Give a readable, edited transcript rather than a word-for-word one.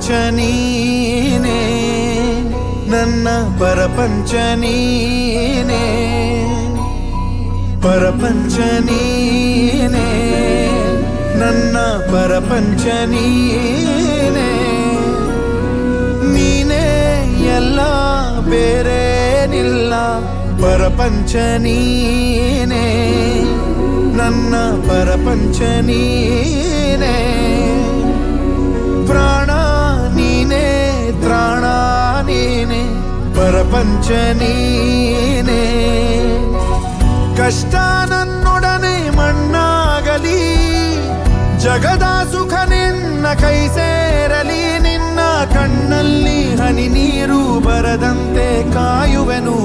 ಪ್ರಪಂಚ ನೀನೇ, ನನ್ನ ಪರಪಂಚ ನೀನೇ, ಪರಪಂಚ ನೀನೇ, ನನ್ನ ಪರಪಂಚ ನೀನೇ, ನೀನೇ ಎಲ್ಲ ಬೇರೇನಿಲ್ಲ, ಪರಪಂಚ ನೀನೇ, ನನ್ನ ಪರಪಂಚ ನೀನೇ, ಪ್ರಾಣ ನೀನೇ, ತ್ರಾಣ ನೀನೇ, ಪರಪಂಚ ನೀನೇ, ಕಷ್ಟ ನನ್ನೊಡನೆ ಮಣ್ಣಾಗಲಿ, ಜಗದ ಸುಖ ನಿನ್ನ ಕೈ ಸೇರಲಿ, ನಿನ್ನ ಕಣ್ಣಲ್ಲಿ ಹನಿ ನೀರು ಬರದಂತೆ ಕಾಯುವೆನು.